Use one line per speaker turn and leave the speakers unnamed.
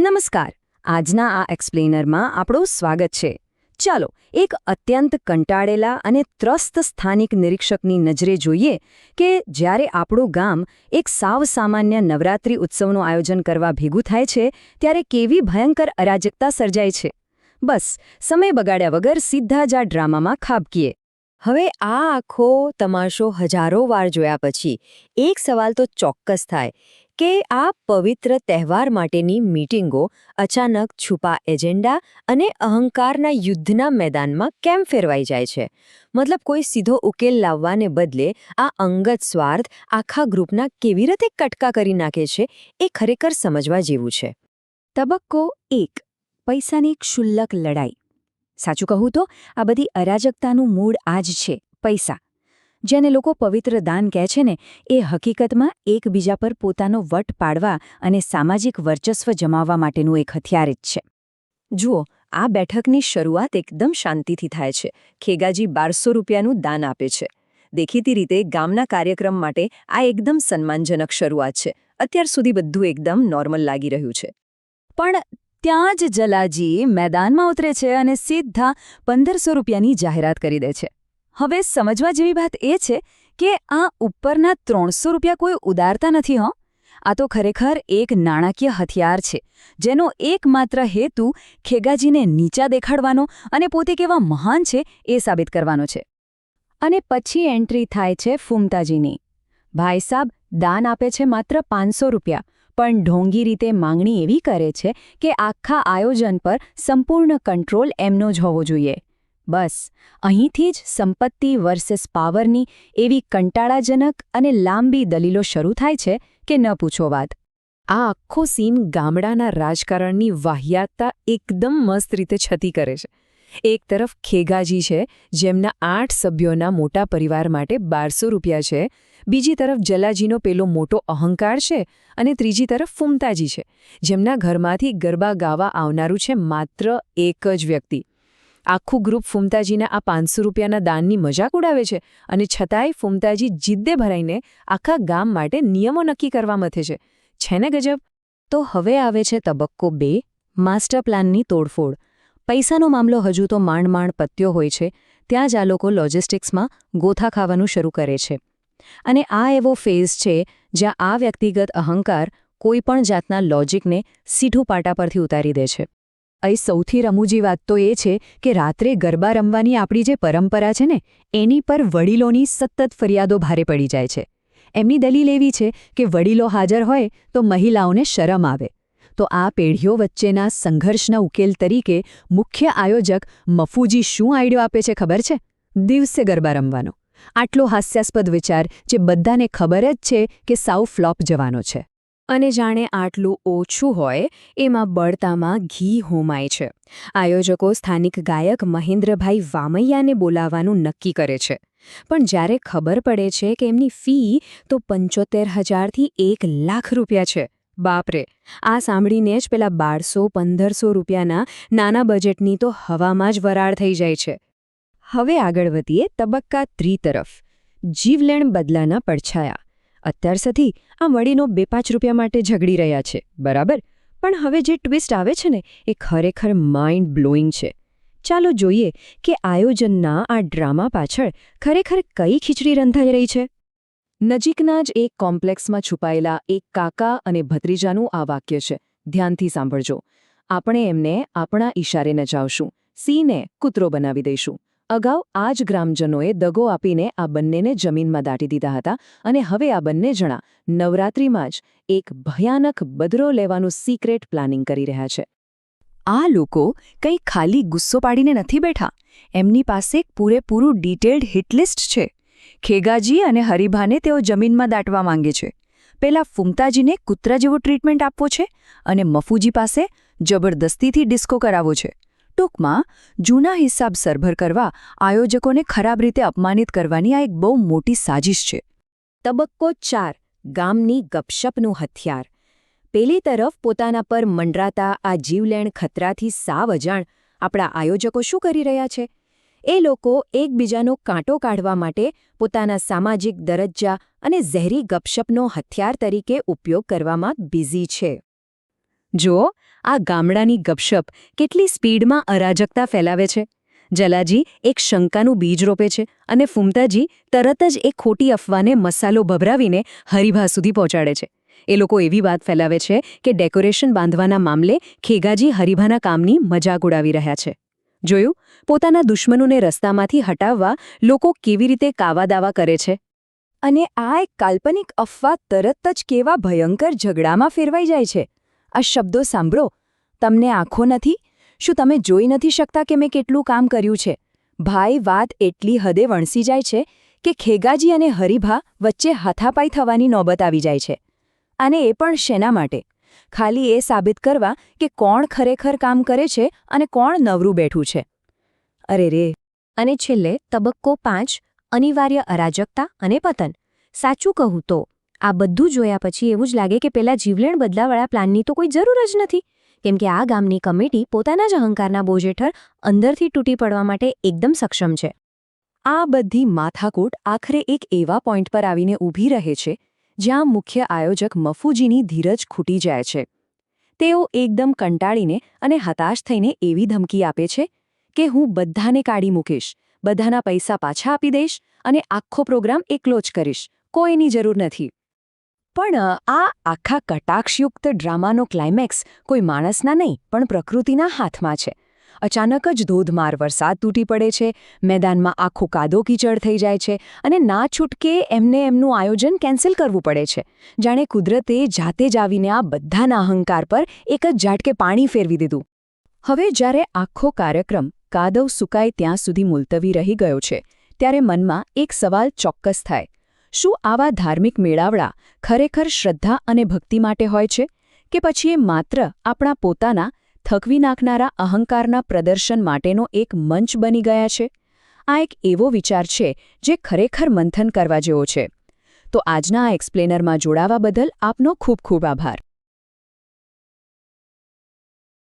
નમસ્કાર. આજના આ એક્સપ્લેનરમાં આપણું સ્વાગત છે. ચાલો એક અત્યંત કંટાળેલા અને ત્રસ્ત સ્થાનિક નિરીક્ષકની નજરે જોઈએ કે જ્યારે આપણું ગામ એક સાવ સામાન્ય નવરાત્રિ ઉત્સવનું આયોજન કરવા ભેગું થાય છે ત્યારે કેવી ભયંકર અરાજકતા સર્જાય છે. બસ સમય બગાડ્યા વગર સીધા જ આ ડ્રામામાં ખાબકીએ.
હવે આ આખો તમાશો હજારો વાર જોયા પછી એક સવાલ તો ચોક્કસ થાય કે આ પવિત્ર તહેવાર માટેની મીટિંગો અચાનક છુપા એજન્ડા અને અહંકારના યુદ્ધના મેદાનમાં કેમ ફેરવાઈ જાય છે. મતલબ કોઈ સીધો ઉકેલ લાવવાને બદલે આ અંગત સ્વાર્થ આખા ગ્રુપના કેવી રીતે કટકા કરી નાખે છે એ ખરેખર સમજવા જેવું છે.
તબક્કો 1. પૈસાની ક્ષુલ્લક લડાઈ. સાચું કહું તો આ બધી અરાજકતાનું મૂળ આ જ છે, પૈસા. જેને લોકો પવિત્ર દાન કહે છે ને, એ હકીકતમાં એકબીજા પર પોતાનો વટ પાડવા અને સામાજિક વર્ચસ્વ જમાવવા માટેનું એક હથિયાર જ છે. જુઓ, આ બેઠકની શરૂઆત એકદમ શાંતિથી થાય છે. ખેગાજી 1200 રૂપિયાનું દાન આપે છે. દેખીતી રીતે ગામના કાર્યક્રમ માટે આ એકદમ સન્માનજનક શરૂઆત છે. અત્યાર સુધી બધું એકદમ નોર્મલ લાગી રહ્યું છે. પણ ત્યાં જ જલાજી મેદાનમાં ઉતરે છે અને સીધા 1500 રૂપિયાની જાહેરાત કરી દે છે. હવે સમજવા જેવી વાત એ છે કે આ ઉપરના 300 રૂપિયા કોઈ ઉદારતા નથી. આ તો ખરેખર એક નાણાકીય હથિયાર છે, જેનો એકમાત્ર હેતુ ખેગાજીને નીચા દેખાડવાનો અને પોતે કેવા મહાન છે એ સાબિત કરવાનો છે. અને પછી એન્ટ્રી થાય છે ફૂમતાજીની. ભાઈ સાબ દાન આપે છે માત્ર 500 રૂપિયા, પણ ઢોંગી રીતે માંગણી એવી કરે છે કે આખા આયોજન પર સંપૂર્ણ કંટ્રોલ એમનો જ હોવો જોઈએ. બસ અહીંથી જ સંપત્તિ વર્સેસ પાવરની એવી કંટાળાજનક અને લાંબી દલીલો શરૂ થાય છે કે ન પૂછો વાત.
આ આખો સીન ગામડાના રાજકારણની વાહિયાતતા એકદમ મસ્ત રીતે છતી કરે છે. એક તરફ ખેગાજી છે, જેમના 8 સભ્યોના મોટા પરિવાર માટે 1200 રૂપિયા છે. બીજી તરફ જલાજીનો પેલો મોટો અહંકાર છે અને ત્રીજી તરફ ફૂમતાજી છે, જેમના ઘરમાંથી ગરબા ગાવા આવનારું છે માત્ર એક જ વ્યક્તિ. આખું ગ્રુપ ફૂમતાજીના આ 500 રૂપિયાના દાનની મજાક ઉડાવે છે અને છતાંય ફૂમતાજી જિદ્દે ભરાઈને આખા ગામ માટે નિયમો નક્કી કરવા મથે છે. છે ને ગજબ?
તો હવે આવે છે તબક્કો 2, માસ્ટર પ્લાનની તોડફોડ. પૈસાનો મામલો હજુ તો માંડ પત્યો હોય છે, ત્યાં જ આ લોકો લોજિસ્ટિક્સમાં ગોથા ખાવાનું શરૂ કરે છે. અને આ એવો ફેઝ છે જ્યાં આ વ્યક્તિગત અહંકાર કોઈપણ જાતના લોજિકને સીધું પાટા પરથી ઉતારી દે છે. અહીં સૌથી રમૂજી વાત તો એ છે કે રાત્રે ગરબા રમવાની આપણી જે પરંપરા છે ને, એની પર વડીલોની સતત ફરિયાદો ભારે પડી જાય છે. એમની દલીલ એવી છે કે વડીલો હાજર હોય તો મહિલાઓને શરમ આવે. તો આ પેઢીઓ વચ્ચેના સંઘર્ષના ઉકેલ તરીકે મુખ્ય આયોજક મફુજી શું આઈડિયો આપે છે ખબર છે? દિવસે ગરબા રમવાનો. આટલો હાસ્યાસ્પદ વિચાર જે બધાને ખબર જ છે કે સાવ ફ્લોપ જવાનો છે.
અને જાણે આટલું ઓછું હોય એમાં બળતામાં ઘી હોમાય છે. આયોજકો સ્થાનિક ગાયક મહેન્દ્રભાઈ વામૈયાને બોલાવવાનું નક્કી કરે છે. પણ જ્યારે ખબર પડે છે કે એમની ફી તો 75,000થી 1 લાખ રૂપિયા છે. બાપરે! આ સાંભળીને જ પેલા 1200-1500 રૂપિયાના નાના બજેટની તો હવામાં જ વરાળ થઈ જાય છે.
હવે આગળ વધીએ તબક્કા 3 તરફ. જીવલેણ બદલાના પડછાયા. અત્યાર સુધી આ વડીનો 2-5 રૂપિયા માટે ઝઘડી રહ્યા છે, બરાબર? પણ હવે જે ટ્વિસ્ટ આવે છે ને, એ ખરેખર માઇન્ડ બ્લોઈંગ છે. ચાલો જોઈએ કે આયોજનના આ ડ્રામા પાછળ ખરેખર કઈ ખીચડી રંધાઈ રહી છે. નજીકના જ એક કોમ્પ્લેક્સમાં છુપાયેલા એક કાકા અને ભત્રીજાનું આ વાક્ય છે. ધ્યાનથી સાંભળજો. આપણે એમને આપણા ઈશારે નચાવશું, સિંહને કૂતરો બનાવી દઈશું. અગાઉ આ જ ગ્રામજનોએ દગો આપીને આ બંનેને જમીનમાં દાટી દીધા હતા અને હવે આ બંને જણા નવરાત્રિમાં જ એક ભયાનક બદરો લેવાનું સિક્રેટ પ્લાનિંગ કરી રહ્યા છે. આ લોકો કંઈ ખાલી ગુસ્સો પાડીને નથી બેઠા. એમની પાસે એક પૂરેપૂરું ડિટેલ્ડ હિટલિસ્ટ છે. ખેગાજી અને હરિભાને તેઓ જમીનમાં દાટવા માંગે છે. પેલા ફૂમતાજીને કૂતરા જેવો ટ્રીટમેન્ટ આપવો છે અને મફુજી પાસે જબરદસ્તીથી ડિસ્કો કરાવવો છે. ટૂંકમાં જૂના હિસાબ સરભર કરવા આયોજકોને ખરાબ રીતે અપમાનિત કરવાની આ એક બહુ મોટી સાજિશ છે. તબક્કો 4, ગામની ગપશપનું હથિયાર. પેલી તરફ પોતાના પર મંડરાતા આ જીવલેણ ખતરાથી સાવ અજાણ આપણા આયોજકો શું કરી રહ્યા છે? એ લોકો એકબીજાનો કાંટો કાઢવા માટે પોતાના સામાજિક દરજ્જા અને ઝેરી ગપશપનો હથિયાર તરીકે ઉપયોગ કરવામાં બિઝી છે.
જુઓ, આ ગામડાની ગપશપ કેટલી સ્પીડમાં અરાજકતા ફેલાવે છે. જલાજી એક શંકાનું બીજ રોપે છે અને ફૂમતાજી તરત જ એક ખોટી અફવાને મસાલો ભભરાવીને હરિભા સુધી પહોંચાડે છે. એ લોકો એવી વાત ફેલાવે છે કે ડેકોરેશન બાંધવાના મામલે ખેગાજી હરિભાના કામની મજાક ઉડાવી રહ્યા છે. જોયું, પોતાના દુશ્મનોને રસ્તામાંથી હટાવવા લોકો કેવી રીતે કાવાદાવા કરે છે.
અને આ એક કાલ્પનિક અફવા તરત જ કેવા ભયંકર ઝઘડામાં ફેરવાઈ જાય છે. આ શબ્દો સાંભળો. તમને આંખો નથી? શું તમે જોઈ નથી શકતા કે મેં કેટલું કામ કર્યું છે? ભાઈ, વાત એટલી હદે વણસી જાય છે કે ખેગાજી અને હરિભા વચ્ચે હાથાપાઈ થવાની નોબત આવી જાય છે. અને એ પણ શેના માટે? ખાલી એ સાબિત કરવા કે કોણ ખરેખર કામ કરે છે અને કોણ નવરું બેઠું છે. અરે રે!
અને છેલ્લે તબક્કો 5, અનિવાર્ય અરાજકતા અને પતન. સાચું કહું તો આ બધું જોયા પછી એવું જ લાગે કે પેલા જીવલેણ બદલાવાળા પ્લાનની તો કોઈ જરૂર જ નથી, કેમ કે આ ગામની કમિટી પોતાના જ અહંકારના બોજ હેઠળ અંદરથી તૂટી પડવા માટે એકદમ સક્ષમ છે.
આ બધી માથાકૂટ આખરે એક એવા પોઈન્ટ પર આવીને ઊભી રહે છે જ્યાં મુખ્ય આયોજક મફુજીની ધીરજ ખૂટી જાય છે. તેઓ એકદમ કંટાળીને અને હતાશ થઈને એવી ધમકી આપે છે કે હું બધાને કાઢી મૂકીશ, બધાના પૈસા પાછા આપી દઈશ અને આખો પ્રોગ્રામ એકલો જ કરીશ, કોઈની જરૂર નથી. પણ આ આખા કટાક્ષયુક્ત ડ્રામાનો ક્લાઇમેક્સ કોઈ માણસના નહીં પણ પ્રકૃતિના હાથમાં છે. અચાનક જ ધોધમાર વરસાદ તૂટી પડે છે, મેદાનમાં આખો કાદો કીચડ થઈ જાય છે અને ના છૂટકે એમનું આયોજન કેન્સલ કરવું પડે છે. જાણે કુદરતે જાતે જ આવીને આ બધાના અહંકાર પર એક જ ઝાટકે પાણી ફેરવી દીધું. હવે જ્યારે આખો કાર્યક્રમ કાદવ સુકાય ત્યાં સુધી મુલતવી રહી ગયો છે, ત્યારે મનમાં એક સવાલ ચોક્કસ થાય. શું આવા ધાર્મિક મેળાવડા ખરેખર શ્રદ્ધા અને ભક્તિ માટે હોય છે કે પછી એ માત્ર આપણા પોતાના થકવી નાખનારા અહંકારના પ્રદર્શન માટેનો એક મંચ બની ગયા છે? આ એક એવો વિચાર છે જે ખરેખર મંથન કરવા જેવો છે. તો આજના આ એક્સપ્લેનરમાં જોડાવા બદલ આપનો ખૂબ ખૂબ આભાર.